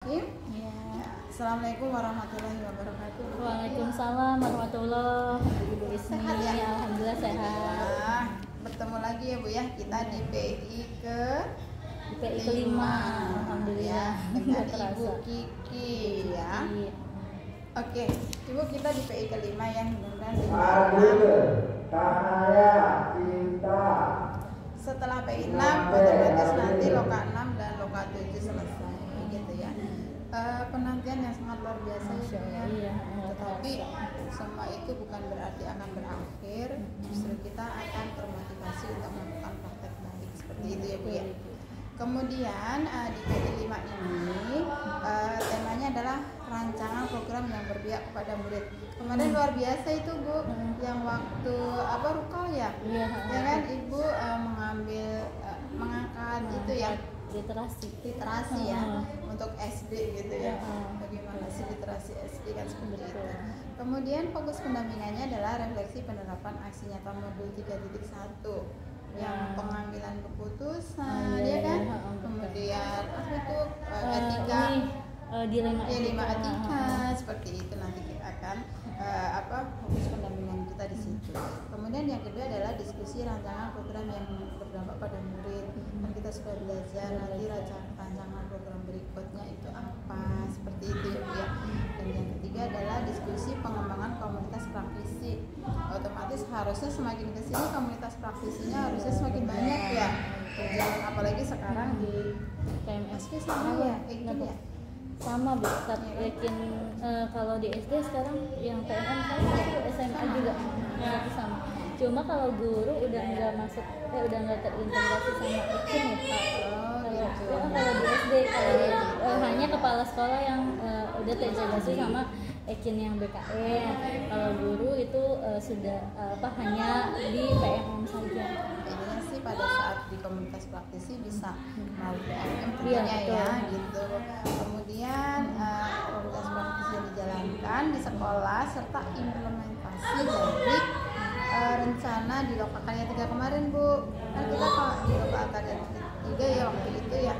Bismillahirrahmanirrahim. Ya. Assalamualaikum warahmatullahi wabarakatuh. Waalaikumsalam warahmatullahi wabarakatuh. Ibu Ismi, Sehat ya? alhamdulillah sehat. Nah, bertemu lagi ya Bu ya, kita di PI ke PI kelima, alhamdulillah. ya, dengan Nggak terasa. Ibu Kiki ya. Iya. Oke, Ibu kita di PI kelima yang mudah-mudahan Adil, cahaya, cinta. setelah PI 6 otomatis nanti loka 6 dan loka 7 selesai gitu ya. Penantian yang sangat luar biasa ya. Iya, Tetapi semua itu bukan berarti akan berakhir. Justru kita akan termotivasi untuk melakukan praktek baik seperti itu ya Bu ya. Kemudian di PI 5 ini temanya adalah rancangan program yang berpihak kepada murid. Kemarin luar biasa itu Bu, yang waktu rukal ya, Iya. ya kan Ibu mengangkat itu ya literasi ya untuk SD gitu ya. Bagaimana sih literasi SD kan seperti itu. Kemudian fokus pendampingannya adalah refleksi penerapan aksi nyata modul 3.1 yang pengambilan keputusan ya kan. Kemudian etika dilema etika seperti itu nanti kita akan fokus pendampingan kita di situ. Kemudian yang kedua adalah diskusi rancangan program yang berdampak pada murid. Kan kita sudah belajar nanti rancangan program berikutnya itu apa seperti itu ya Bu ya. Dan yang ketiga adalah diskusi pengembangan komunitas praktisi. Otomatis harusnya semakin kesini komunitas praktisinya harusnya semakin banyak ya. Berjalan apalagi sekarang di PMSP sama ya, itu ya. sama Bu, tapi yakin kalau di SD sekarang yang PNM sama itu SMA juga itu sama. Cuma kalau guru udah nggak masuk, udah nggak terintegrasi sama Ekin ya Pak. Kalau di SD hanya kepala sekolah yang udah terintegrasi sama Ekin yang BKN. Kalau guru itu sudah hanya di PNM saja. Intinya sih pada saat di komunitas praktisi bisa melalui PNM Iya, tentunya ya betul. gitu. Kemudian komunitas praktisi yang dijalankan di sekolah serta implementasi dari rencana di Loka Karya 3 kemarin Bu. Kan kita di Loka Karya 3 ya waktu itu ya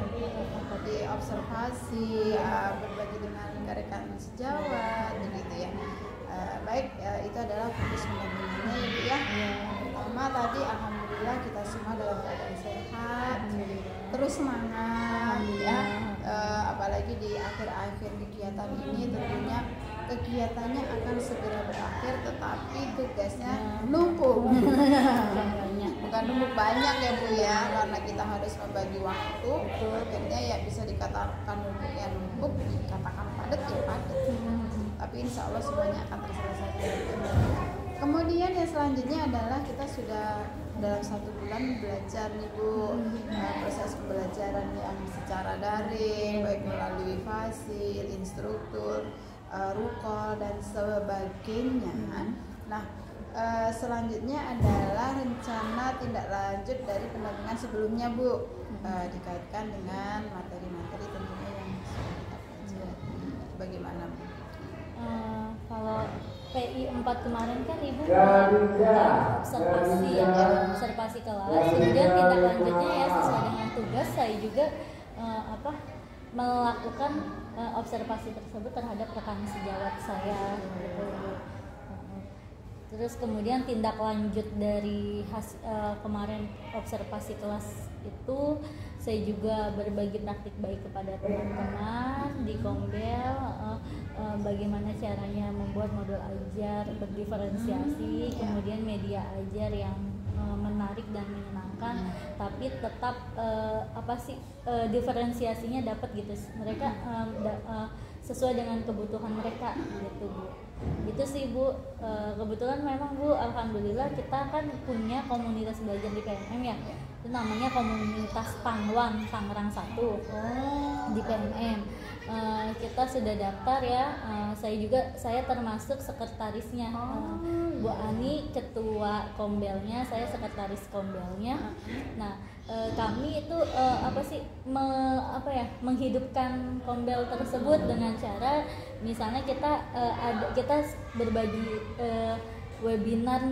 di observasi berbagi dengan rekan sejawat gitu ya. Itu adalah fokus pendampingannya ya Bu ya. Pertama tadi alhamdulillah kita semua dalam keadaan sehat, terus semangat ya. Apalagi di akhir-akhir kegiatan ini tentunya kegiatannya akan segera berakhir, tetapi tugasnya numpuk. Bukan numpuk banyak ya Bu ya, karena kita harus membagi waktu. Akhirnya ya bisa dikatakan numpuk, dikatakan padat ya padat. Tapi insya Allah semuanya akan terselesaikan. Kemudian yang selanjutnya adalah kita sudah dalam 1 bulan belajar nih Bu, proses pembelajaran yang secara daring baik melalui fasil, instruktur, rukol dan sebagainya. Nah, selanjutnya adalah rencana tindak lanjut dari pendampingan sebelumnya Bu, dikaitkan dengan materi-materi tentunya yang sudah kita pelajari. Bagaimana Bu? Kalau PI 4 kemarin kan Ibu observasi kelas, kemudian tindak lanjutnya ya sesuai dengan tugas saya juga melakukan observasi tersebut terhadap rekan sejawat saya gitu. Terus kemudian tindak lanjut dari kemarin observasi kelas itu saya juga berbagi praktik baik kepada teman-teman di Kombel, bagaimana caranya membuat modul ajar berdiferensiasi, kemudian media ajar yang menarik dan menyenangkan, tapi tetap diferensiasinya dapat gitu, mereka sesuai dengan kebutuhan mereka gitu Bu. Gitu sih Bu. Kebetulan memang Bu, alhamdulillah kita kan punya komunitas belajar di PNM ya. Itu namanya komunitas Pangwan Tangerang 1 di PNM. Kita sudah daftar ya. Saya termasuk sekretarisnya. Bu Ani ketua kombelnya, saya sekretaris kombelnya. Nah, kami itu menghidupkan kombel tersebut dengan cara misalnya kita berbagi webinar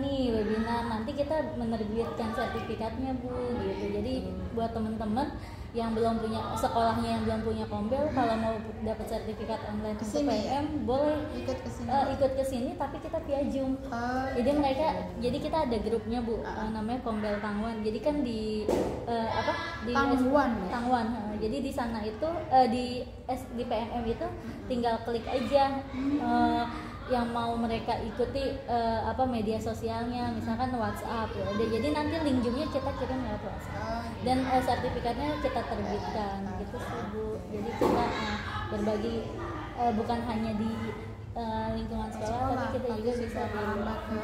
nanti kita menerbitkan sertifikatnya Bu gitu. Jadi buat teman-teman yang belum punya sekolahnya yang belum punya Kombel kalau mau dapat sertifikat online untuk Kesini ya? PNM boleh Ikut ke sini. ikut ke sini tapi kita via Zoom. Jadi mereka jadi kita ada grupnya Bu, namanya Kombel Tangwan. Jadi kan di di Tangwan ya? Tangwan. Jadi di sana itu di PNM itu tinggal klik aja yang mau mereka ikuti media sosialnya, misalkan WhatsApp ya udah, jadi nanti link Zoom-nya kita kirim lewat WhatsApp dan sertifikatnya kita terbitkan gitu sih Bu. Jadi kita berbagi bukan hanya di lingkungan sekolah tapi kita juga bisa merambah ke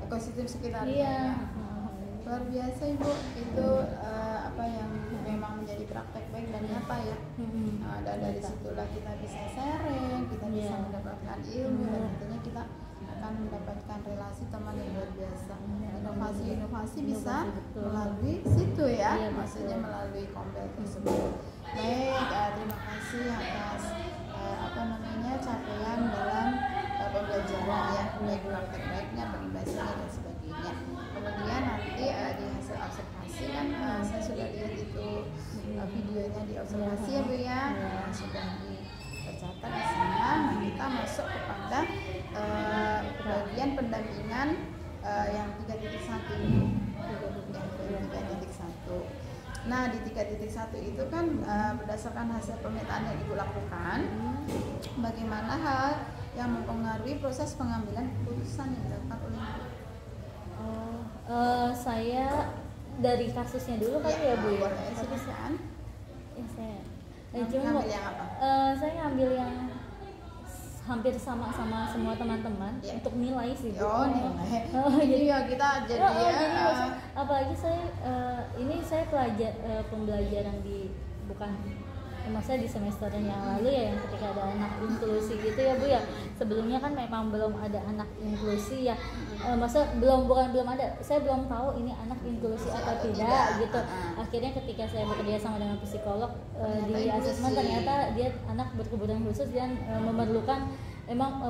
ekosistem sekitarnya. Iya. Ya. Luar biasa Ibu, itu apa yang memang menjadi praktek baik dan nyata ya. Dan dari situlah kita bisa sharing, kita bisa mendapatkan ilmu dan tentunya kita akan mendapatkan relasi teman yang luar biasa. Inovasi bisa melalui situ ya, maksudnya melalui Kombel tersebut. Baik, terima kasih atas capaian dalam pembelajaran ya, baik praktek baiknya, pengimbasnya dan sebagainya. Kemudian nanti di hasil observasi kan saya sudah lihat itu videonya di observasi ya Bu ya, sudah tercatat di sana. Nah, kita masuk kepada bagian pendampingan yang 3.1 ini. Yang 3.1. Nah di 3.1 itu kan berdasarkan hasil pemetaan yang Ibu lakukan, bagaimana hal yang mempengaruhi proses pengambilan keputusan yang dilakukan oleh Ibu? Saya dari kasusnya dulu kali ya Bu ya. Silakan. Saya ngambil yang apa? Saya ngambil yang hampir sama semua teman-teman untuk nilai sih Bu. Nilai. Jadi ya kita jadi apalagi saya ini saya pembelajaran di maksudnya di semester yang lalu ya, yang ketika ada anak inklusi gitu ya Bu ya. Sebelumnya kan memang belum ada anak inklusi ya. Belum ada. Saya belum tahu ini anak inklusi atau tidak gitu. Akhirnya ketika saya bekerja sama dengan psikolog di asesmen, ternyata dia anak berkebutuhan khusus dan memerlukan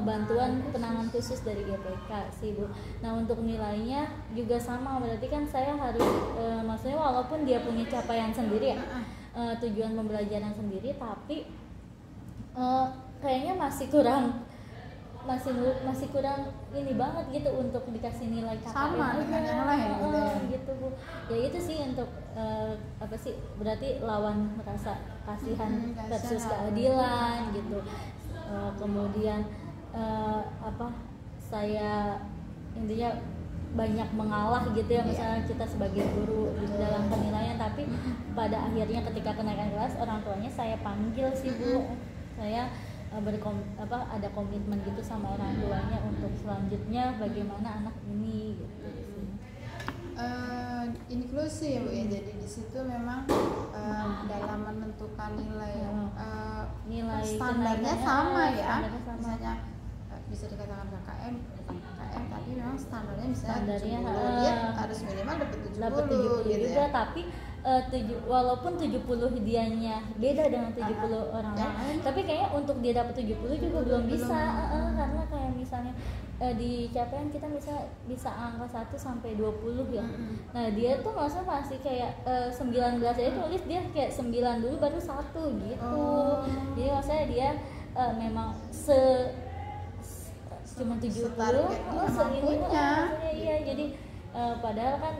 bantuan penanganan khusus dari GPK sih Bu. Nah untuk nilainya juga sama, berarti kan saya harus maksudnya walaupun dia punya capaian sendiri ya, tujuan pembelajaran sendiri, tapi kayaknya masih kurang ini banget gitu untuk dikasih nilai KKM sama dengan yang lain gitu Bu. Ya itu sih untuk berarti lawan rasa kasihan versus keadilan gitu. Kemudian saya intinya banyak mengalah gitu ya, misalnya kita sebagai guru dalam penilaian, tapi pada akhirnya ketika kenaikan kelas orang tuanya saya panggil sih Bu. Saya ada komitmen gitu sama orang tuanya untuk selanjutnya bagaimana anak ini gitu sih. Inklusi ya Bu ya, jadi di situ memang dalam menentukan nilai standarnya sama ya, misalnya bisa dikatakan KKM bukan KKM tapi memang standarnya misalnya 70, dia harus minimal dapat 70 gitu juga ya. Tapi walaupun 70 dianya beda dengan 70 orang lain, tapi kayaknya untuk dia dapat 70 juga belum bisa. Karena kayak misalnya di capaian kita bisa angka 1 sampai 20 ya. Nah dia tuh masih kayak 19 aja tulis dia kayak 9 dulu baru 1 gitu. Jadi maksudnya dia memang cuma 70 seininya. Iya, jadi padahal kan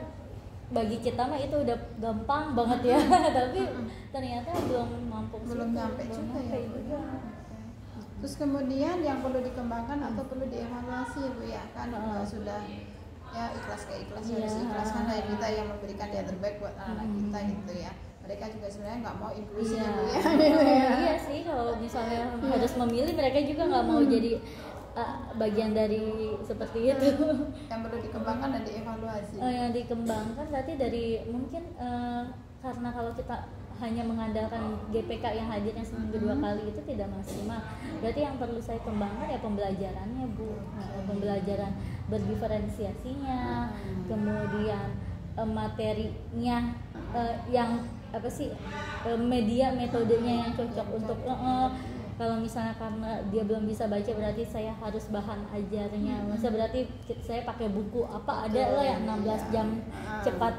bagi kita mah itu udah gampang banget ya. Tapi ternyata belum nyampe juga ya. Terus kemudian yang perlu dikembangkan atau perlu dievaluasi ya Bu ya, kan sudah ya ikhlas harus ikhlaskan dari kita yang memberikan yang terbaik buat anak kita gitu ya. Mereka juga sebenarnya nggak mau inklusi ya Bu ya. Iya sih, kalau misalnya harus memilih mereka juga nggak mau jadi bagian dari seperti itu. Yang perlu dikembangkan dan dievaluasi. Yang dikembangkan berarti dari mungkin karena kalau kita hanya mengandalkan GPK yang hadirnya seminggu 2 kali itu tidak maksimal. Berarti yang perlu saya kembangkan ya pembelajarannya Bu. Pembelajaran berdiferensiasinya, kemudian materinya yang metodenya yang cocok untuk kalau misalnya karena dia belum bisa baca berarti saya harus bahan ajarnya. Masa berarti saya pakai buku apa ada lah yang 16 jam cepat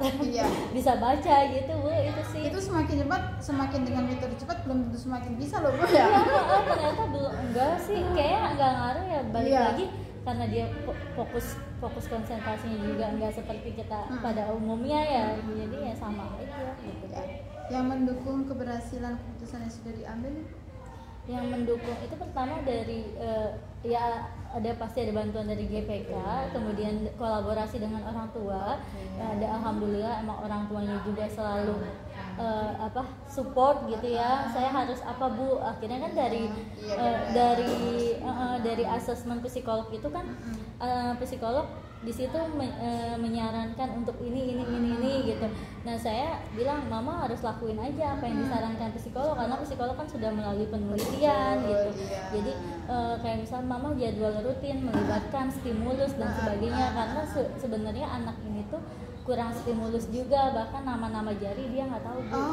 bisa baca gitu Bu, itu sih. Itu semakin cepat, semakin dengan metode cepat belum tentu semakin bisa loh Bu ya. Iya, ternyata belum, enggak sih, kayak enggak ngaruh ya, balik lagi karena dia fokus konsentrasinya juga enggak seperti kita pada umumnya ya, jadi ya sama aja gitu. Yang mendukung keberhasilan keputusan yang sudah diambil? Yang mendukung itu pertama dari ya pasti ada bantuan dari GPK, kemudian kolaborasi dengan orang tua. Ada alhamdulillah emang orang tuanya juga selalu support gitu ya. Saya harus apa Bu? Akhirnya kan dari asesmen psikolog itu kan psikolog di situ menyarankan untuk ini gitu. Nah saya bilang mama harus lakuin aja apa yang disarankan psikolog, karena psikolog kan sudah melalui penelitian gitu. Jadi kayak misalnya mama jadwal rutin melibatkan stimulus dan sebagainya, karena sebenarnya anak ini tuh kurang stimulus juga, bahkan nama-nama jari dia nggak tahu Bu.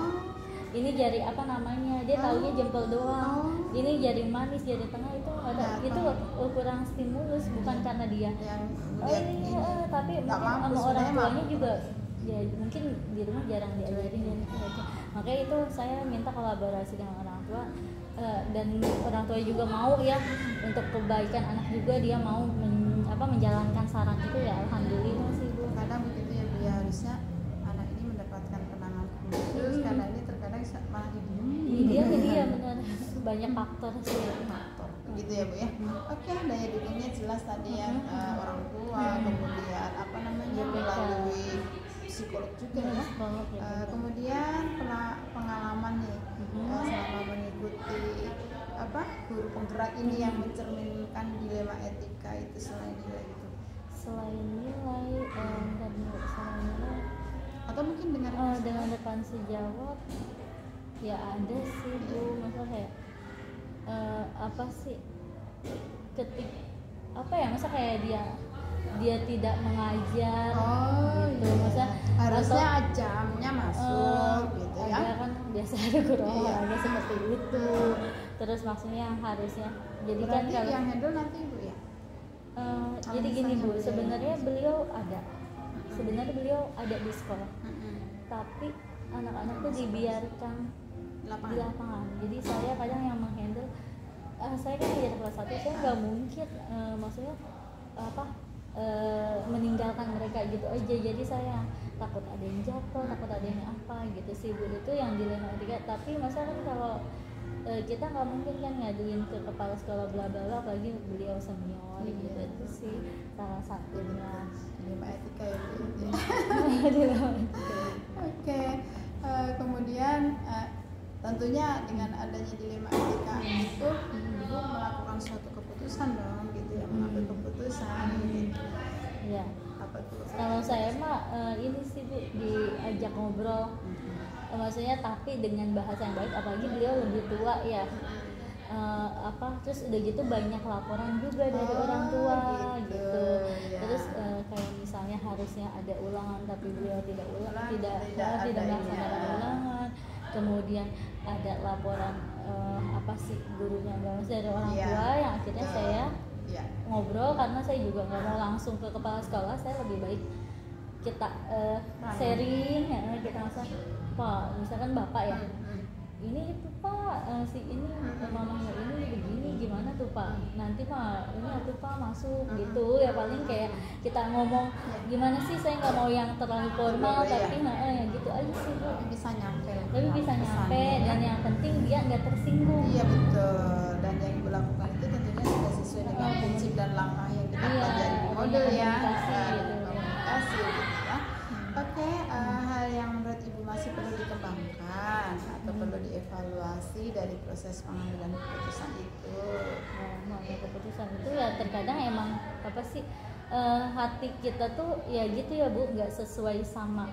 Ini jari apa namanya, dia taunya jempol doang. Ini jari manis, jari tengah itu ada, itu kurang stimulus, bukan karena dia tapi mungkin sama orang tuanya juga ya, mungkin di rumah jarang diajarin dan sebagainya. Makanya itu saya minta kolaborasi dengan orang tua, dan orang tua juga mau ya untuk kebaikan anak juga, dia mau menjalankan saran itu ya, alhamdulillah sih Bu. Kadang begitu ya Bu ya, harusnya anak ini mendapatkan penanganan khusus, karena ini terkadang malah didiemin. Iya benar, banyak faktor sih. Begitu ya Bu ya. Oke, daya dukungnya jelas tadi ya, orang tua, kemudian melalui psikolog juga ya. Kemudian pengalaman nih selama mengikuti guru penggerak ini yang mencerminkan dilema etika itu selain nilai itu. Selain nilai atau mungkin dengan depan sejawat ya ada sih Bu, masa kayak masa kayak dia tidak mengajar gitu, masa harusnya jamnya masuk gitu ya. Ada kan biasa ada guru olahraga seperti itu, terus maksudnya harusnya jadi berarti kan kalau yang handle nanti Bu ya. Jadi gini Bu, sebenarnya beliau ada di sekolah, tapi anak-anak tuh dibiarkan di lapangan. Jadi saya kadang yang menghandle, saya kan di kelas 1, saya nggak mungkin maksudnya meninggalkan mereka gitu aja. Jadi saya takut ada yang jatuh, takut ada yang apa gitu sih Bu, itu yang dilema etika. Tapi masa kan kalau kita nggak mungkin kan ngaduin ke kepala sekolah bla bla bla, apalagi beliau senior gitu. Itu sih salah satunya dilema etika ya Bu. dilema etika. Oke. Kemudian tentunya dengan adanya dilema etika itu Ibu melakukan suatu keputusan dong gitu ya, mengambil keputusan gitu. Iya. Apa tuh? Kalau saya mah ini sih Bu, diajak ngobrol, maksudnya tapi dengan bahasa yang baik, apalagi beliau lebih tua ya. Terus udah gitu banyak laporan juga dari orang tua gitu. Ya. Terus kayak misalnya harusnya ada ulangan tapi beliau tidak melaksanakan ulangan. Kemudian ada laporan gurunya nggak masih dari orang tua, yang akhirnya saya ngobrol, karena saya juga nggak mau langsung ke kepala sekolah, saya lebih baik kita sharing ya, kita Pak, misalkan Bapak ya, ini itu Pak, si ini mamanya ini begini, gimana tuh Pak, nanti Pak ini tuh Pak masuk gitu ya, paling kayak kita ngomong gimana sih, saya nggak mau yang terlalu formal, tapi ya gitu aja sih Bu, bisa nyampe dan yang penting dia nggak tersinggung. Iya betul, dan yang Ibu lakukan itu tentunya sudah sesuai dengan prinsip dan langkah yang kita pelajari di model ya, komunikasi gitu ya. Oke, hal yang menurut Ibu masih perlu dikembangkan atau perlu dievaluasi dari proses pengambilan keputusan itu. Keputusan itu ya terkadang emang hati kita tuh ya gitu ya Bu, nggak sesuai sama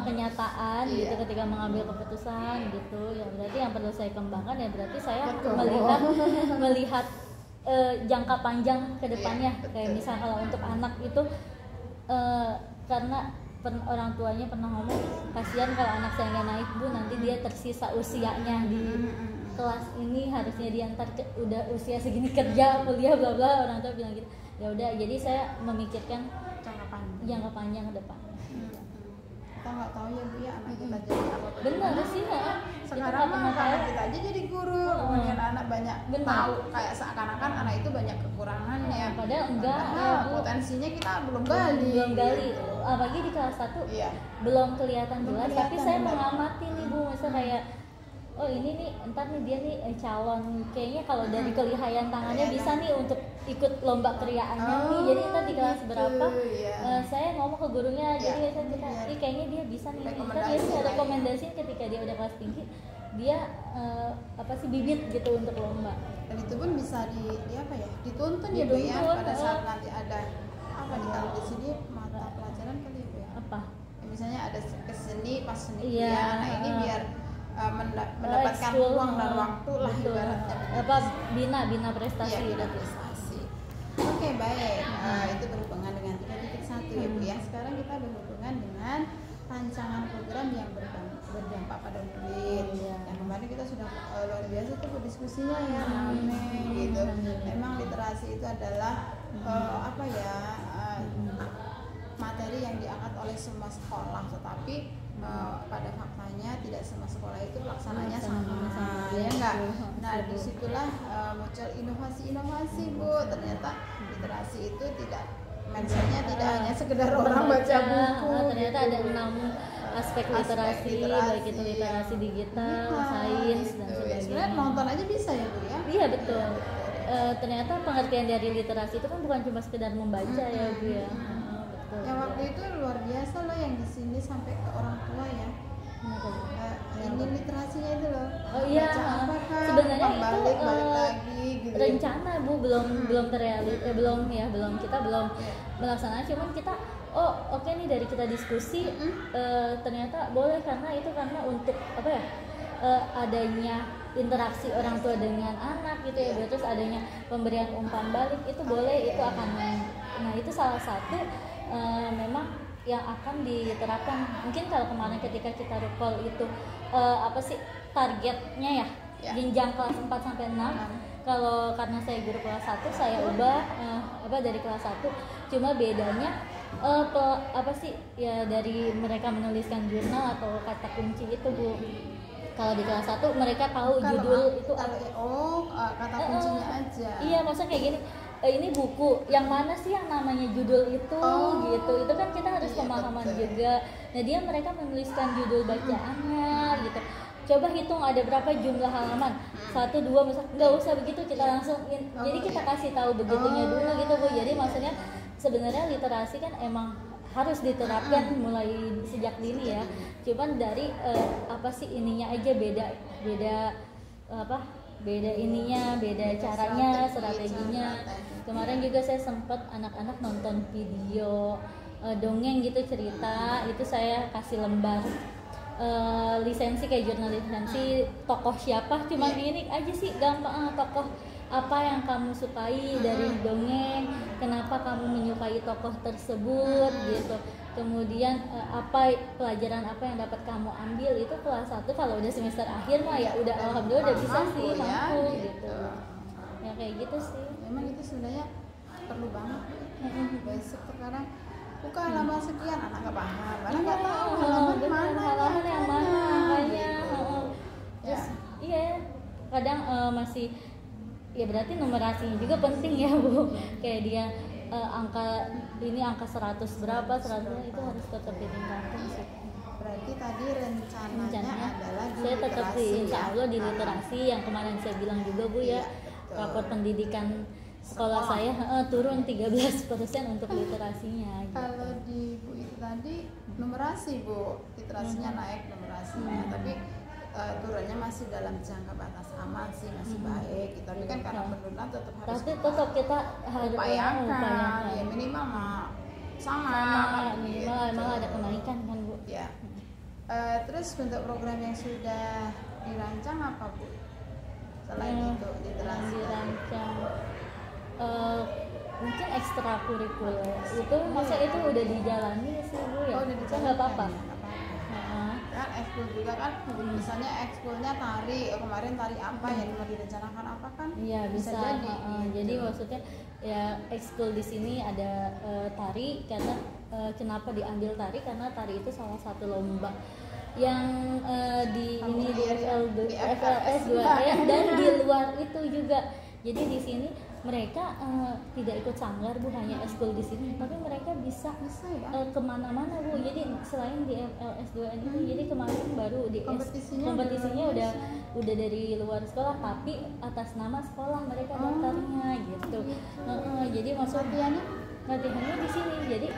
kenyataan gitu ketika mengambil keputusan gitu ya. Berarti yang perlu saya kembangkan ya, berarti saya melihat jangka panjang ke depannya. Kayak misal kalau untuk anak itu karena orang tuanya pernah ngomong, kasihan kalau anak saya nggak naik Bu, nanti dia tersisa usianya di kelas ini harusnya dia ntar udah usia segini kerja kuliah bla bla, orang tua bilang gitu. Ya udah, jadi saya memikirkan jangka panjang ke depan. Kita nggak tahu ya Bu ya anak kita jadi apa. Benar sih ya. Sekarang mah anak kita aja jadi guru, kemudian anak banyak tahu, kayak seakan-akan anak itu banyak kekurangannya. Padahal enggak, potensinya kita belum gali. Apalagi di kelas 1 belum kelihatan jelas, tapi saya mengamati nih Bu, misalnya kayak oh ini nih entar nih dia nih calon, kayaknya kalau dari kelihayan tangannya bisa nih untuk ikut lomba kriaannya nih, jadi entar di kelas berapa saya ngomong ke gurunya, jadi kita kayaknya dia bisa nih, entar dia sih rekomendasi ketika dia udah kelas tinggi dia bibit gitu untuk lomba. Dan itu pun bisa dituntun ya Bu ya, pada saat nanti ada nih kalau di sini mata pelajaran kali Bu ya, misalnya ada keseni pas seni nah ini biar mendapatkan uang dan waktu lah ibaratnya, bina prestasi. Oke, baik. Itu berhubungan dengan 3.1 ya Bu ya. Sekarang kita berhubungan dengan rancangan program yang berdampak pada murid. Yang kemarin kita sudah luar biasa tuh diskusinya ya, gitu. Memang literasi itu adalah materi yang diangkat oleh semua sekolah, tetapi pada faktanya tidak semua sekolah itu pelaksananya sama, ya enggak? Nah, disitulah muncul inovasi-inovasi Bu. Ternyata literasi itu tidak hanya sekedar orang baca buku. Ternyata ada 6 aspek literasi, baik itu literasi digital, sains dan sebagainya. Sebenarnya nonton aja bisa ya Bu ya? Iya betul. Ternyata pengertian dari literasi itu kan bukan cuma sekedar membaca ya Bu ya. Yang waktu itu luar biasa loh yang di sini sampai ke orang tua ya. Ini literasinya itu loh. Oh iya. Sebenarnya itu balik lagi gitu. Rencana Bu belum terrealisasi, kita belum melaksanakan, cuman kita oke nih dari kita diskusi ternyata boleh karena untuk adanya interaksi orang tua dengan anak gitu ya, terus adanya pemberian umpan balik itu boleh, itu akan nah itu salah satu memang yang akan diterapkan. Mungkin kalau kemarin ketika kita recall itu targetnya ya jenjang kelas 4 sampai 6. Kalau karena saya guru kelas 1 saya ubah dari kelas 1, cuma bedanya dari mereka menuliskan jurnal atau kata kunci itu Bu. Kalau di kelas 1 mereka tahu judul itu kata kuncinya aja. Iya, maksudnya kayak gini, ini buku yang mana sih yang namanya judul itu gitu. Itu kan kita harus pemahaman juga. Nah, mereka menuliskan judul bacaannya gitu. Coba hitung ada berapa jumlah halaman. 1, 2 misal, nggak usah begitu, kita langsung jadi kita kasih tahu begitunya dulu gitu Bu. Jadi maksudnya sebenarnya literasi kan emang harus diterapkan mulai sejak dini ya. Cuman dari ininya aja beda ininya, beda caranya, strateginya. Kemarin juga saya sempat anak-anak nonton video dongeng gitu, cerita, itu saya kasih lembar lisensi kayak jurnal lisensi tokoh siapa, cuma ini aja sih gampang, tokoh apa yang kamu sukai dari dongeng, kenapa kamu menyukai tokoh tersebut gitu, kemudian apa pelajaran apa yang dapat kamu ambil. Itu kelas 1 kalau udah semester akhir mah ya udah alhamdulillah udah bisa sih mampu gitu ya, kayak gitu sih. Memang itu sebenarnya perlu banget. Basic sekarang buka halaman sekian, anak nggak paham, karena nggak tahu halaman yang mana makanya terus kadang masih ya, berarti numerasinya juga penting ya Bu. Kayak dia angka 100 berapa, 100 itu harus tetap ditingkatkan sih. Berarti tadi rencananya adalah di saya tetap insya Allah di ya. literasi yang kemarin saya bilang juga Bu ya, rapor pendidikan sekolah saya turun 13% untuk literasinya gitu. Kalau di Bu itu tadi numerasi Bu, literasinya naik numerasinya, tapi turunnya masih dalam jangka batas aman sih, masih baik. Tapi kan karena penurunan tetap kita harus upayakan ya, minimal sama minimal emang ada kenaikan kan Bu ya. Terus bentuk program yang sudah dirancang apa Bu selain itu literasi? Dirancang mungkin ekstrakurikuler itu masa itu udah dijalani sih Bu ya, udah dijalani, nggak apa-apa. kan ekskul juga kan, misalnya ekskulnya tari, kemarin tari apa yang mau direncanakan apa kan? Iya bisa jadi. Jadi maksudnya ya ekskul di sini ada tari karena kenapa diambil tari, karena tari itu salah satu lomba yang di ini di FLS 2M dan di luar itu juga. Jadi di sini mereka tidak ikut sanggar Bu, hanya ekskul di sini, tapi mereka bisa ya? kemana-mana Bu. Jadi selain di FLS 2M itu, jadi kemarin baru di kompetisinya udah dari luar sekolah, tapi atas nama sekolah mereka daftarnya gitu. Jadi maksud latihannya di sini. Jadi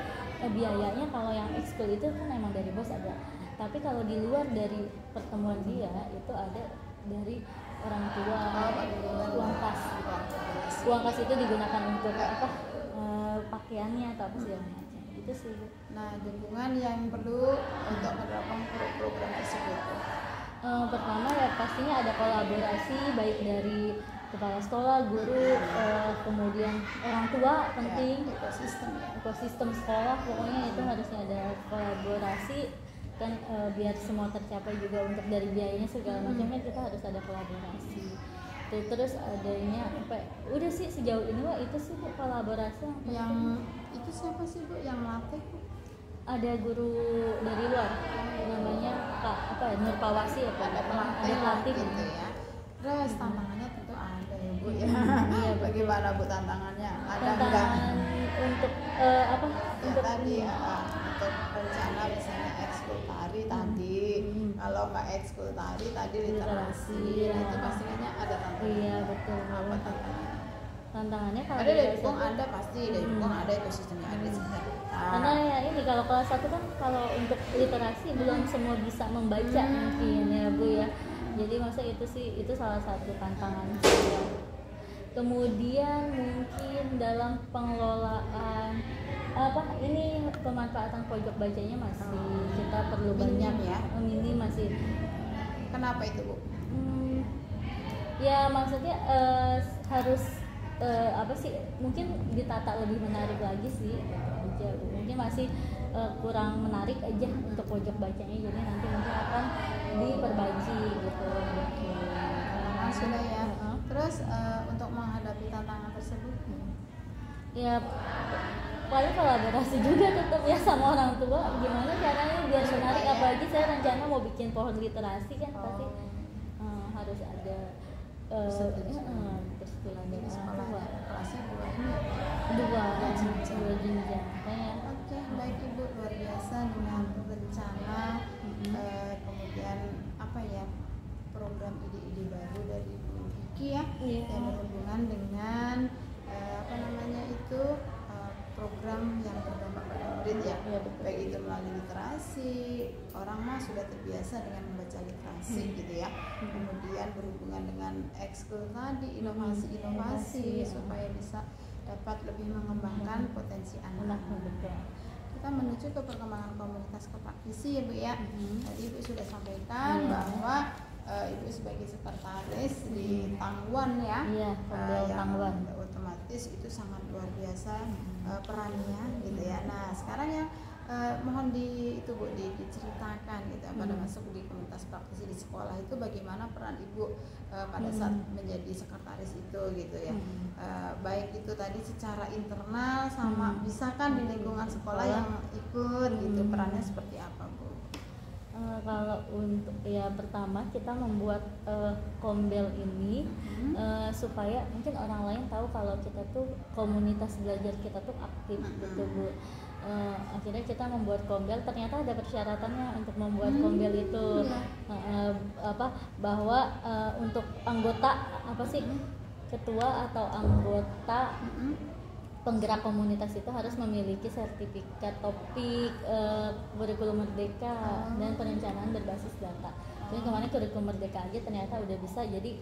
biayanya kalau yang ekskul itu kan emang dari bos ada, tapi kalau di luar dari pertemuan dia itu ada dari orang tua, uang kas gitu. Uang kas itu digunakan untuk apa, pakaiannya atau apa segala macam gitu sih. Nah, dukungan yang perlu untuk mendukung program tersebut. Pertama ya pastinya ada kolaborasi baik dari kepala sekolah, guru, kemudian orang tua penting, ekosistem sekolah, pokoknya itu harusnya ada kolaborasi kan, biar semua tercapai juga. Untuk dari biayanya segala macamnya kita harus ada kolaborasi. Terus adanya apa? Udah sih sejauh ini Wak, itu sih Bu, kolaborasi yang itu siapa sih Bu yang melatih? Ada guru dari luar namanya Kak apa ya, Nurpawasi ya, ada pelatih gitu ya. Terus tantangannya tentu ada ya Bu ya. Iya, bagaimana Bu tantangannya? Ada tantangan untuk apa? Ya, untuk tadi ya, untuk rencana misalnya ekskul tari tadi, kalau nggak ekskul tari tadi literasi, ya. Itu pastinya ada tantangan. Iya betul. Apa tantangannya? Tantangannya kalau ada dari dukung ada pasti dari dukung ada ekosistemnya ada sih. Karena ya ini kalau kelas 1 kan kalau untuk literasi belum semua bisa membaca mungkin ya Bu ya. Jadi masa itu sih itu salah satu tantangan saya. Kemudian mungkin dalam pengelolaan apa ini pemanfaatan pojok bacanya masih kita perlu banyak ya. Ini masih. Kenapa itu Bu? Ya maksudnya harus apa sih, mungkin ditata lebih menarik lagi sih aja. Mungkin masih kurang menarik aja untuk pojok bacanya, jadi nanti mungkin akan diperbaiki gitu. Sudah ya. Terus untuk menghadapi tantangan tersebut ya paling kolaborasi juga tetap ya sama orang tua, gimana caranya biar menarik. Apalagi saya rencana mau bikin pohon literasi kan, pasti harus ada persetujuan dari orang tua. Kelasnya dua jenjang. Oke, baik Ibu, luar biasa dengan rencana kemudian apa ya, program ide-ide baru dari Bu Vicky ya, yang berhubungan dengan apa namanya itu program yang berdampak pada murid ya, baik itu melalui literasi, orang mah sudah terbiasa dengan membaca literasi gitu ya. Kemudian berhubungan dengan ekskul tadi, inovasi supaya bisa dapat lebih mengembangkan potensi anak. Kita menuju ke perkembangan komunitas kepraktisi ya Bu ya. Tadi Ibu sudah sampaikan bahwa Ibu sebagai sekretaris di Tangwan ya, Tangwan otomatis itu sangat luar biasa perannya gitu ya. Nah sekarang yang mohon itu Bu diceritakan gitu pada masuk di komunitas praktisi di sekolah itu bagaimana peran Ibu pada saat menjadi sekretaris itu gitu ya. Baik itu tadi secara internal sama bisa kan di lingkungan sekolah yang ikut gitu, perannya seperti apa Bu? Kalau untuk ya pertama kita membuat kombel ini supaya mungkin orang lain tahu kalau kita tuh komunitas belajar kita tuh aktif gitu Bu. Akhirnya kita membuat kombel, ternyata ada persyaratannya untuk membuat kombel itu bahwa untuk anggota apa sih, ketua atau anggota penggerak komunitas itu harus memiliki sertifikat topik kurikulum merdeka dan perencanaan berbasis data. Jadi kemarin kurikulum merdeka aja ternyata udah bisa. Jadi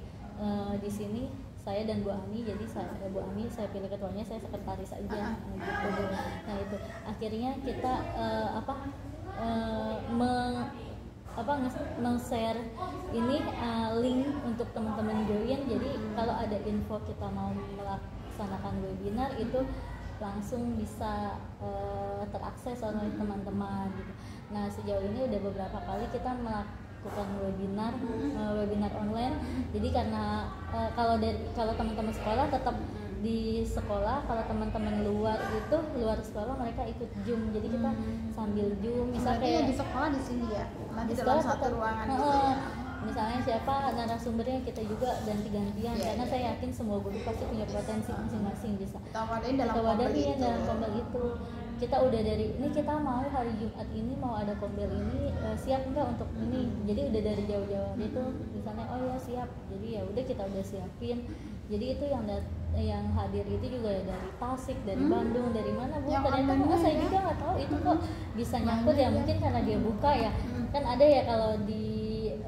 di sini saya dan Bu Ani, jadi Bu Ani saya pilih ketuanya, saya sekretaris aja gitu. Nah itu akhirnya kita meng-share ini link untuk teman-teman join. Jadi kalau ada info kita mau melaksanakan webinar itu langsung bisa terakses oleh teman-teman gitu. Nah sejauh ini udah beberapa kali kita melakukan webinar online. Jadi karena kalau teman-teman sekolah tetap di sekolah, kalau teman-teman luar sekolah mereka ikut Zoom. Jadi kita sambil Zoom, misalnya kayak di sekolah di sini ya, nanti di dalam sekolah satu tetap, ruangan gitu ya. misalnya siapa narasumbernya kita juga ganti-gantian, karena saya yakin semua guru pasti punya potensi masing-masing bisa Kita wadahin dalam kita kombel wadahin itu. dalam kombel itu. Kita udah dari ini, kita mau hari Jumat ini mau ada kombel ini, siap enggak untuk ini. Jadi udah dari jauh-jauh hari itu misalnya oh ya siap, jadi ya udah kita udah siapin. Jadi itu yang hadir itu juga dari Tasik, dari Bandung, dari mana Bu, Yang ternyata online saya ya? juga nggak tahu itu kok bisa nyangkut ya, mungkin karena dia buka ya. Kan ada ya kalau di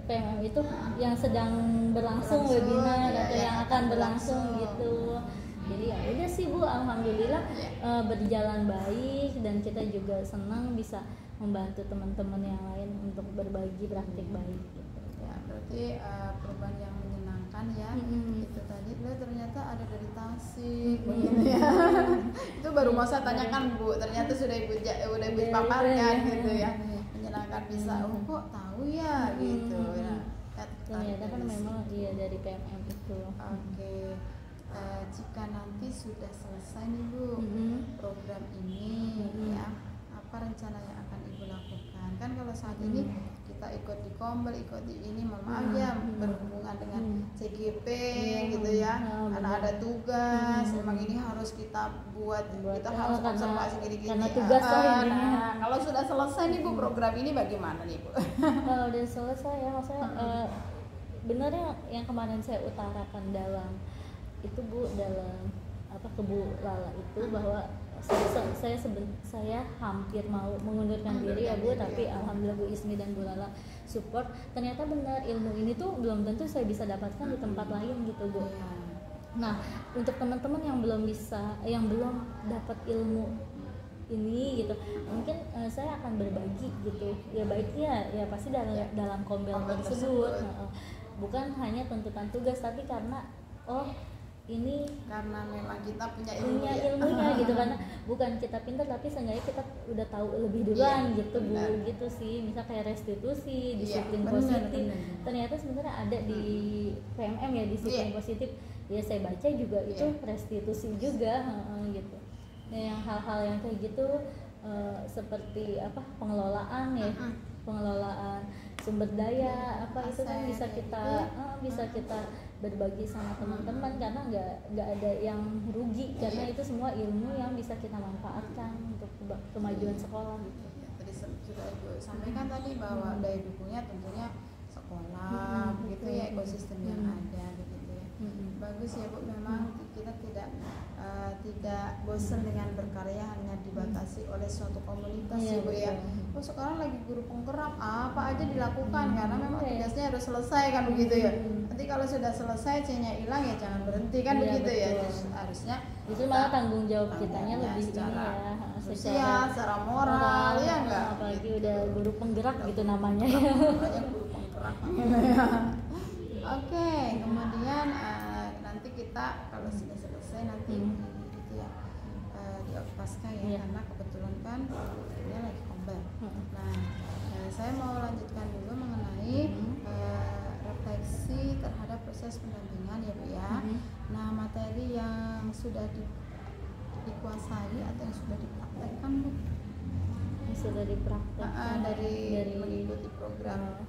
PMM itu yang sedang berlangsung webinar ya, atau ya, yang akan berlangsung gitu. Jadi ya udah sih Bu, alhamdulillah berjalan baik, dan kita juga senang bisa membantu teman-teman yang lain untuk berbagi praktik baik gitu. Ya, berarti perubahan yang menyenangkan ya. Itu tadi ternyata ada dari Tasik begitu ya. Itu baru mau saya tanyakan Bu, ternyata sudah Ibu paparkan gitu ya. Menyenangkan bisa, oh kok tahu ya gitu ya. Ternyata kan memang iya dari PMM itu. Oke. Jika nanti sudah selesai nih Bu program ini ya, apa rencana yang akan Ibu lakukan? Kan kalau saat ini kita ikut di kombel, ikut di ini, mohon maaf ya berhubungan dengan CGP gitu ya, karena ada tugas, memang ini harus kita buat kita harus observasi gini-gini. Karena tugas nah, kalau sudah selesai nih Bu program ini bagaimana nih Bu? Kalau udah selesai ya, maksudnya benar yang kemarin saya utarakan dalam itu Bu, dalam ke Bu Lala itu, bahwa saya hampir mau mengundurkan diri ya Bu, tapi alhamdulillah Bu Ismi dan Bu Lala support. Ternyata benar ilmu ini tuh belum tentu saya bisa dapatkan di tempat lain gitu Bu. Nah untuk teman-teman yang belum dapat ilmu ini gitu, mungkin saya akan berbagi gitu ya, baiknya ya pasti dalam kombel tersebut. Bukan hanya tuntutan tugas, tapi karena ini karena memang kita punya ilmunya gitu, karena bukan kita pintar tapi seenggaknya kita udah tahu lebih duluan gitu Bu, gitu sih. Misal kayak restitusi, disiplin positif, ternyata sebenarnya ada di PMM ya, disiplin positif ya, saya baca juga itu restitusi juga gitu. Nah yang hal-hal yang kayak gitu seperti pengelolaan ya, pengelolaan sumber daya itu kan bisa kita berbagi sama teman-teman, karena nggak ada yang rugi, karena itu semua ilmu yang bisa kita manfaatkan untuk kemajuan sekolah gitu. Tadi sudah Ibu sampaikan tadi bahwa daya dukungnya tentunya sekolah begitu ya, ekosistem yang ada begitu ya. Bagus ya Bu, memang kita tidak bosan dengan berkarya hanya dibatasi oleh suatu komunitas ya Bu ya. Oh sekarang lagi guru penggerak, apa aja dilakukan karena memang tugasnya harus selesai kan begitu ya. Nanti kalau sudah selesai C-nya hilang ya jangan berhenti kan begitu ya. Harusnya itu malah tanggung jawab kitanya lebih secara ini ya, sosial, secara moral ya enggak. Apalagi udah guru penggerak gitu namanya ya. Namanya guru penggerak. Oke, kemudian nanti kita kalau sudah selesai nanti gitu ya di Pasca ya, karena kebetulan kan dia lagi kombel. Nah, saya mau lanjutkan dulu mengenai refleksi terhadap proses pendampingan ya Bu ya. Nah, materi yang sudah dikuasai atau yang sudah dipraktekkan Bu? Yang sudah dipraktekkan dari mengikuti program.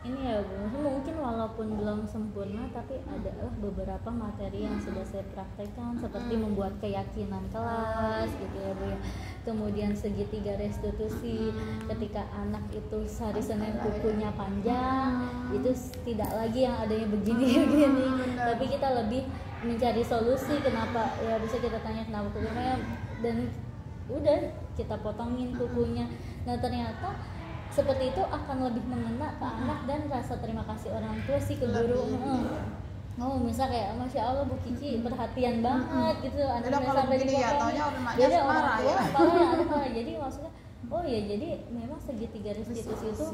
Ini ya Bu, mungkin walaupun belum sempurna tapi adalah beberapa materi yang sudah saya praktekkan, seperti membuat keyakinan kelas gitu ya Bu ya. Kemudian segitiga restitusi, ketika anak itu hari Senin kukunya panjang, itu tidak lagi yang adanya begini, tapi kita lebih mencari solusi kenapa ya, bisa kita tanya kenapa kukunya, dan udah kita potongin kukunya. Nah ternyata seperti itu akan lebih mengena ke anak dan rasa terima kasih orang tua sih ke guru. Misal kayak Masya Allah Bu Kiki perhatian banget gitu, anaknya sampai dipotong. Jadi orang tua parah. Jadi maksudnya jadi memang segitiga restitusi itu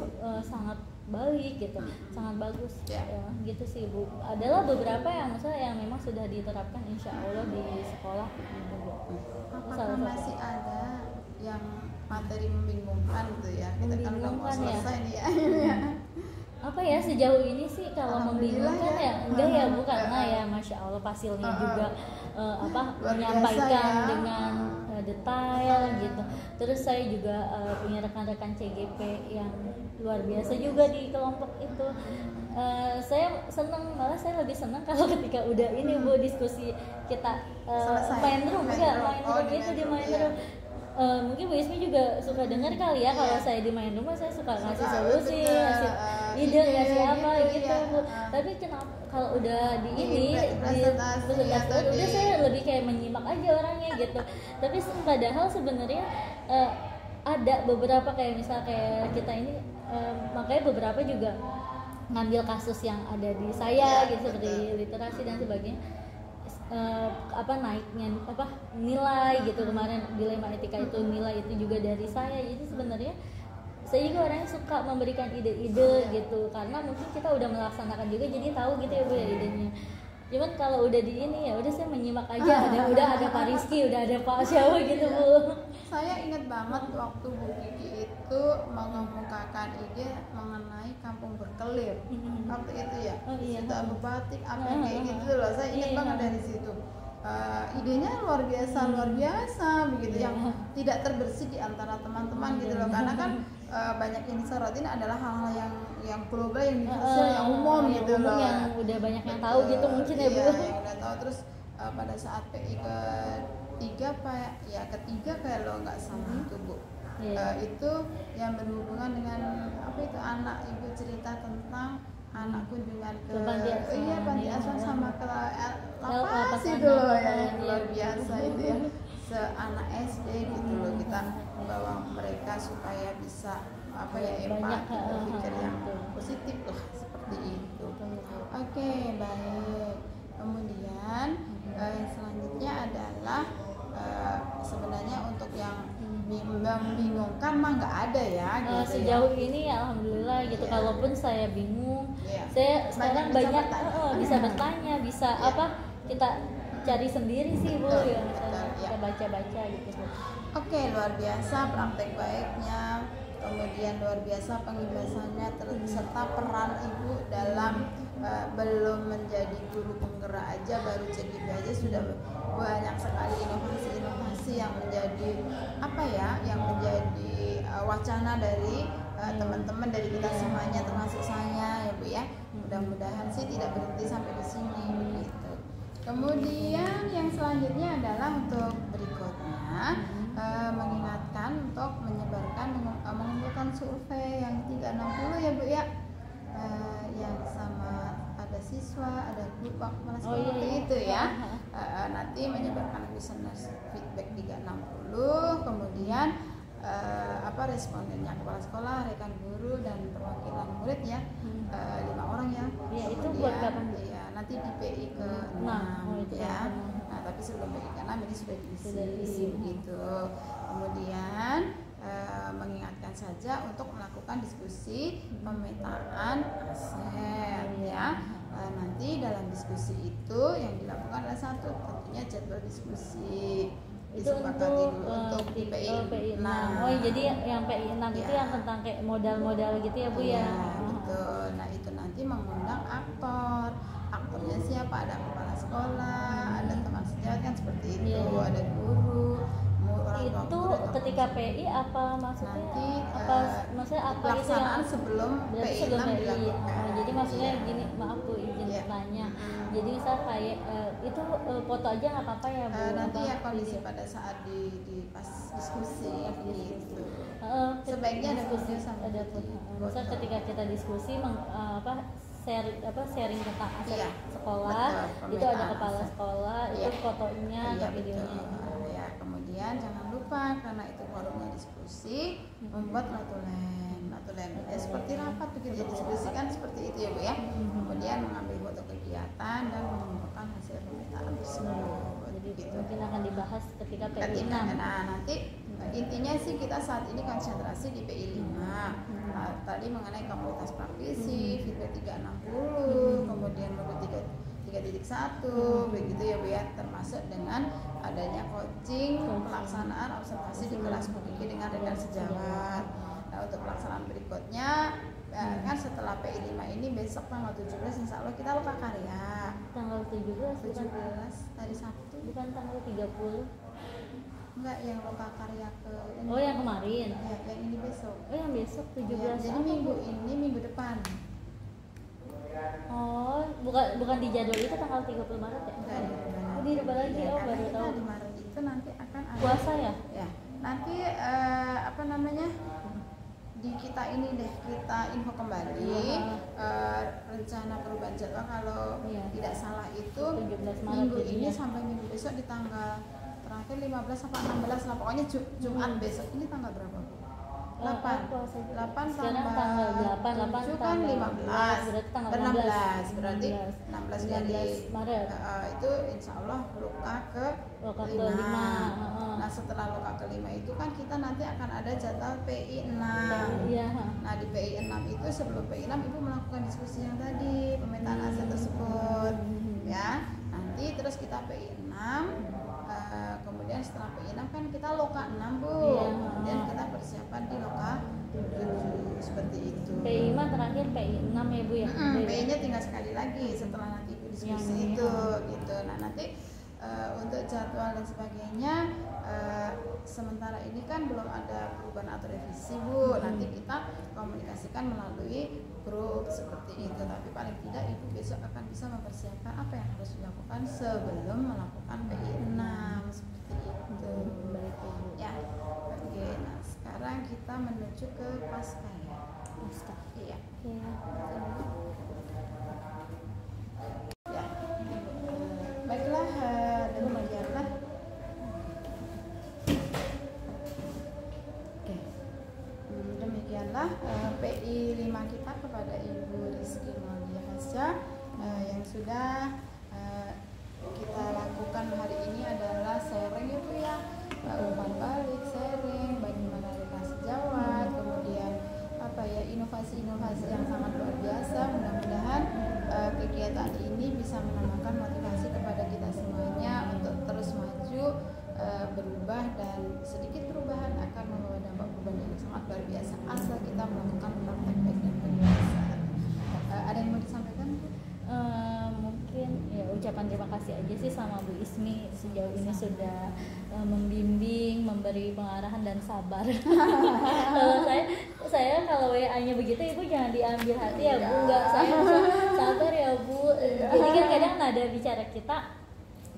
sangat baik gitu, sangat bagus Ya. ya, gitu sih Bu. Adalah beberapa yang misalnya yang memang sudah diterapkan insya Allah di sekolah gitu Bu. Apakah Salah satu. masih ada yang materi membingungkan gitu ya? Kita kan udah mau Membingungkan ya. selesai nih ya. Apa ya sejauh ini sih kalau Alhamdulillah membingungkan ya. ya enggak ya Bu, karena ya Masya Allah Pasilnya juga Luar menyampaikan biasa ya. dengan detail gitu. Terus saya juga punya rekan-rekan CGP yang luar biasa juga di kelompok itu. Saya senang, malah saya lebih senang kalau ketika udah ini Bu diskusi kita Selesai. main room Main enggak room. main Oh, room di itu main di room, main iya. room. Mungkin Bu Ismi juga suka dengar kali ya kalau Iya. saya di main rumah saya suka ngasih Suka, solusi, betul. ngasih ide, Ide ngasih apa gitu, gitu iya. Bu. Tapi kenapa kalau udah di Di ini presentasi presentasi, atau udah di- saya lebih kayak menyimak aja orangnya gitu. Tapi padahal sebenarnya ada beberapa kayak misal kayak kita ini makanya beberapa juga ngambil kasus yang ada di saya Iya, gitu seperti literasi dan sebagainya. Naiknya nilai gitu kemarin dilema etika itu nilai itu juga dari saya. Jadi sebenarnya saya juga orangnya suka memberikan ide-ide gitu karena mungkin kita udah melaksanakan juga jadi tahu gitu ya Bu ya idenya. Cuman kalau udah di ini ya udah saya menyimak aja, udah ada Pak Rizky, udah ada Pak siapa gitu Bu. Saya ingat banget waktu Bu Kiki itu mengemukakan ide mengenai kampung berkelir. Waktu itu ya, Oh, iya. sudah berbatik apa kayak gitu loh. Saya ingat Iya. banget dari situ. Idenya luar biasa begitu Iya. yang tidak terbersih di antara teman-teman gitu loh, karena kan banyak yang disorotin adalah hal-hal yang global, yang universal, yang umum yang gitu umum, loh. yang udah banyak yang tahu gitu mungkin ya Bu. Iya, yang udah tahu. Terus pada saat PI ketiga kalau nggak salah itu Bu. Iya. Itu yang berhubungan dengan apa itu anak, ibu cerita tentang anak kunjungan ke Panti asuhan, panti iya. asuhan sama ke Lapas lapas anak, itu loh ya, iya. yang luar biasa itu ya, seanak SD gitu loh, kita membawa mereka supaya bisa Banyak, empati, berpikir yang betul. positif lah seperti itu. Oke, baik. Kemudian yang selanjutnya adalah sebenarnya untuk yang membingungkan mah nggak ada ya gitu Sejauh ya. ini ya alhamdulillah gitu. Iya. Kalaupun saya bingung, Iya. saya sekarang Banyak bisa banyak bertanya. bisa bertanya, bisa Iya. kita cari sendiri sih Bu Betul, ya misalnya betul, kita iya. baca-baca gitu Bu. Oke, luar biasa praktek baiknya, kemudian luar biasa pengibasannya serta peran ibu dalam belum menjadi guru penggerak aja, baru CGP aja sudah banyak sekali inovasi-inovasi yang menjadi yang menjadi wacana dari teman-teman, dari kita semuanya termasuk saya ya Bu ya. Mudah-mudahan sih tidak berhenti sampai di sini begitu. Kemudian yang selanjutnya adalah untuk berikutnya mengingatkan untuk mengumpulkan survei yang 360 ya Bu ya, yang sama ada siswa, ada guru kepala sekolah itu ya. Nanti menyebarkan listeners feedback 360, kemudian respondennya kepala sekolah, rekan guru dan perwakilan murid ya, 5 orang ya. Ya, itu buat kapan? Ya, nanti di PI ke 6 itu ya. ke-6. Nah, tapi sebelum PI ke 6 ini sudah Sudah diisi. diisi begitu. Kemudian mengingatkan saja untuk melakukan diskusi pemetaan aset ya. Nanti dalam diskusi itu yang dilakukan adalah satu, tentunya jadwal diskusi Itu disepakati untuk dulu untuk di PI 6. Oh jadi yang PI 6 itu Ya. yang tentang kayak modal-modal gitu ya Bu ya. Iya, betul. Nah, itu nanti mengundang aktor. Aktornya siapa? Ada kepala sekolah, ada teman sejawat kan seperti itu, Iya. ada guru, orang tua Itu guru, atau ketika PI apa maksudnya? nanti Maksudnya apa itu pelaksanaan yang sebelum berarti PI sebelum 6 PI. dilakukan. Jadi maksudnya Iya. gini, maaf Bu izin Iya. bertanya. Jadi misal kayak itu foto aja nggak apa-apa ya Bu? Nanti Apa ya kondisi video? pada saat di pas diskusi gitu. Sebaiknya Sebaiknya ada diskusi video sama ada video. misal ketika kita diskusi sharing tentang aset Iya, sekolah, betul, itu ada pemetaan kepala aset. sekolah, Iya. itu fotonya Iya, atau videonya. betul. Ya, kemudian jangan lupa karena itu forumnya diskusi, membuat latulen ya, seperti rapat begitu ya, diskusikan seperti itu ya Bu ya. Kemudian mengambil foto kegiatan dan mengumpulkan hasil pemetaan tersebut. Jadi Gitu. mungkin akan dibahas ketika PI Ketika, 6. nah nanti intinya sih kita saat ini konsentrasi di PI 5. Nah, tadi mengenai komunitas praktisi, feedback 360, kemudian modul 3.1, begitu ya Bu ya, termasuk dengan adanya coaching pelaksanaan observasi di kelas PKK dengan rekan sejawat. Nah, untuk pelaksanaan berikutnya kan setelah PI 5 ini besok tanggal 17 insya Allah kita loka karya. Tanggal 17 hari Sabtu. Bukan tanggal 30. Enggak, yang loka karya ke ini. Oh, yang kemarin. Ya, yang ini besok. Oh, yang besok 17. Ya, jadi minggu ini minggu depan. Oh, bukan di jadwal itu tanggal 30 Maret ya? Enggak ada. Dirubah lagi. Ya, Oh, baru kita tahu. di Maret itu nanti akan ada Puasa ya? Ya. Nanti apa namanya? Di kita ini deh, kita info kembali rencana perubahan jadwal kalau tidak salah itu 17 Maret minggu ini jadinya. sampai minggu besok di tanggal terakhir 15 sampai 16 lah, pokoknya Jumat besok. Ini tanggal berapa Bu? 8 Sekarang tanggal 8 7 kan 15 berarti tanggal 16 berarti 16 dari 16 Maret. itu insya Allah luka ke Loka 5. ke-5. Nah setelah luka ke-5 itu kan kita nanti akan ada jadwal PI 6. Iya. Nah di PI 6 itu sebelum PI 6 Ibu melakukan diskusi yang tadi, pemetaan aset tersebut ya. Nanti terus kita PI 6, kemudian setelah PI 6 kan kita loka 6 Bu. Iya. Kemudian kita persiapan di loka 7 seperti itu. PI 5 terakhir PI 6 ya Bu ya. PI-nya tinggal sekali lagi setelah nanti Ibu diskusi Yang itu gitu. Nah nanti untuk jadwal dan sebagainya sementara ini kan belum ada perubahan atau revisi Bu. Nanti kita komunikasikan melalui grup seperti itu. Tapi paling tidak Ibu besok akan bisa mempersiapkan apa yang harus dilakukan sebelum melakukan PI 6 seperti itu. Baik Bu. Ya. Oke. Nah sekarang kita menuju ke pasca ya. Pasca. Iya. Oke. Ya. Baiklah, demikianlah. Oke. Demikianlah PI 5 kita kepada Ibu Rizky Maulia Hasya yang sudah kita lakukan hari ini adalah sharing itu ya, umpan balik, sharing bagaimana rekan sejawat, kemudian apa ya, inovasi-inovasi yang sangat luar biasa. Mudah-mudahan kegiatan ini bisa menambahkan motivasi kepada kita semuanya untuk terus maju, berubah, dan sedikit perubahan akan membawa dampak perubahan yang sangat luar biasa asal kita melakukan praktek baik dan kebiasaan. Ada yang mau disampaikan Bu? Mungkin ya ucapan terima kasih aja sih sama Bu Ismi sejauh ini sudah membimbing, memberi pengarahan dan sabar. Kalau saya kalau WA-nya begitu Ibu jangan diambil hati ya Bu, enggak, saya sabar ya Bu. Jadi kan kadang nada bicara kita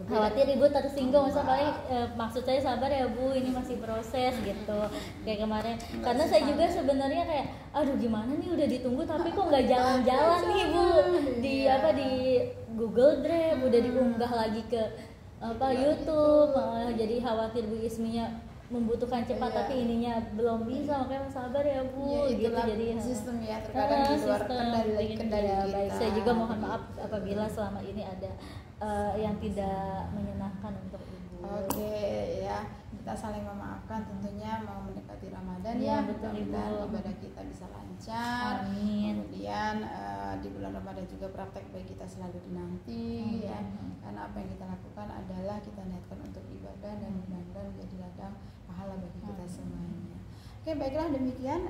khawatir Ibu tersinggung, misalnya maksud saya sabar ya Bu, ini masih proses gitu kayak kemarin. Karena saya juga sebenarnya kayak aduh gimana nih udah ditunggu tapi kok nggak jalan-jalan nih Bu, di Google Drive udah diunggah lagi ke YouTube, jadi khawatir Bu Isminya membutuhkan cepat tapi ininya belum bisa, makanya sabar ya Bu ya, gitu. Jadi sistem ya terkadang di luar kendali kita. Baik, saya juga mohon maaf apabila selama ini ada yang tidak menyenangkan untuk Ibu. Oke ya, kita saling memaafkan, tentunya mau mendekati Ramadan Ya, ya, betul, mudah-mudahan Ibu. ibadah kita bisa lancar. Amin. Kemudian di bulan Ramadan juga praktek baik kita selalu dinanti ya, karena apa yang kita lakukan adalah kita niatkan untuk ibadah dan mudah-mudahan menjadi ladang pahala bagi kita semuanya. Oke, baiklah demikian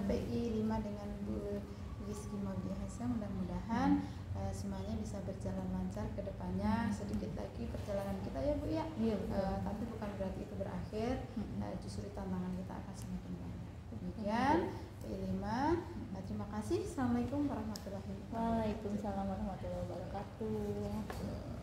PI 5 dengan Bu Rizky Maulia Hasya. Mudah-mudahan semuanya bisa berjalan lancar ke depannya. Sedikit lagi perjalanan kita ya Bu ya. Iya, Tapi bukan berarti itu berakhir. Justru tantangan kita akan semakin banyak. Demikian PI 5. Terima kasih. Assalamualaikum warahmatullahi wabarakatuh. Waalaikumsalam warahmatullahi wabarakatuh.